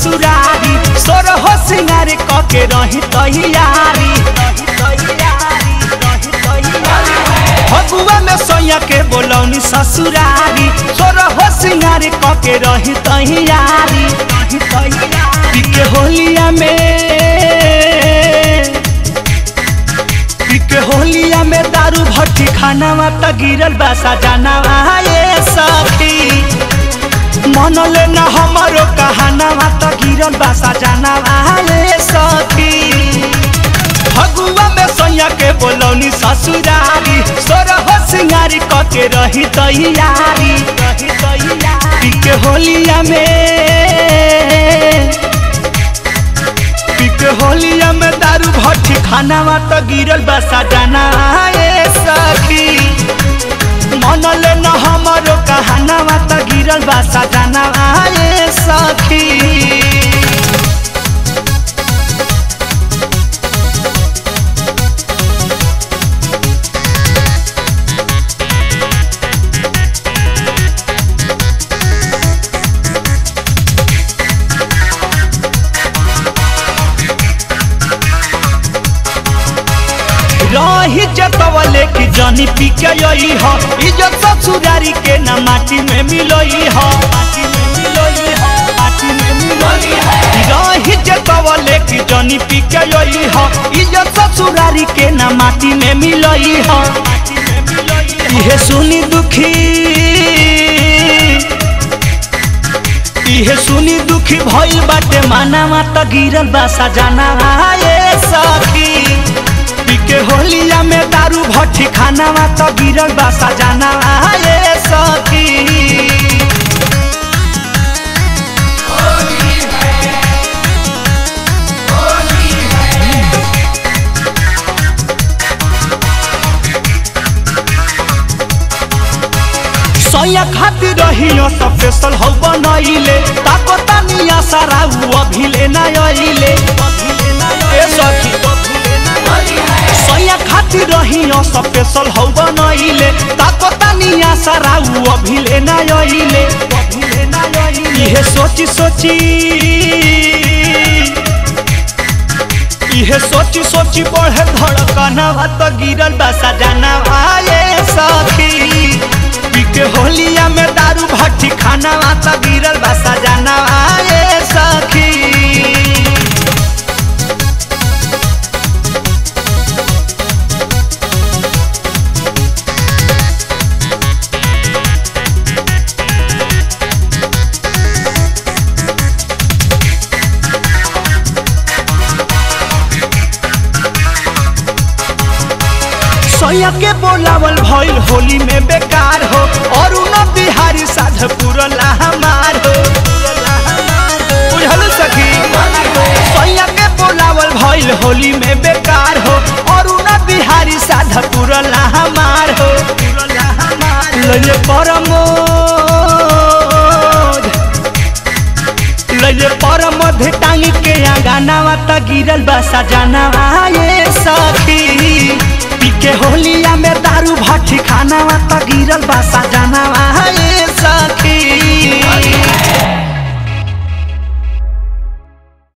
ससुरारी सोर हो सिंगार कके रही तैयारी फगुआ में सोया के बोलौनी ससुरारी सोर हो सिंगार कके रही तैयारी पिके होलिया में दारू भट्टी खाना त गिरल बासा जाना ये सखी मन लेना हमारो कहाना त गिरल बासा जाना ये सखी फगुआ में सोया के बोलौनी ससुरारी सोर हो सिंगारी कके रही तैयारी पिके होलिया में दारू भट्टी खाना त गिरल बासा जाना ये सखी मन लेना हमारो कहाना त गिरल बासा जाना ये सखी रही जतवले की जानी पी के यही हो इज्जत ससुरारी के ना माटी में मिलोई हो रही जतवले की जानी पी के यही हो इज्जत ससुरारी के ना माटी में मिलोई हो इहे सुनी दुखी भइल बाटे माना त गिरल बासा जाना ये सखी पिके होलिया में दारू भट्टी खाना त गिरल बासा जाना ये सखी सोया खातिर रहियो स्पेशल हो बनैले ताको तनिया सारा अभी लेना आइले ए सखी सोया खातिर रहियो स्पेशल हो बनैले ताको तनिया सारा अभी लेना आइले इहे सोची सोची बढ़े धड़कना त गिरल बासा जाना ये सखी पिके होलिया में दारू भट्टी खाना त गिरल बासा जाना ये सखी सोया के बोलावल भइल होली में बेकार हो और उन बिहारी साध पुरला हमार हो बुझल सखी सोया के बोलावल भइल होली में बेकार हो और उन बिहारी साध पुरला हमार हो लले परमोध टांगी के गाना त गिरल बासा जाना ये सखी पिके होलिया में दारू भट्टी खाना त गिरल बासा जाना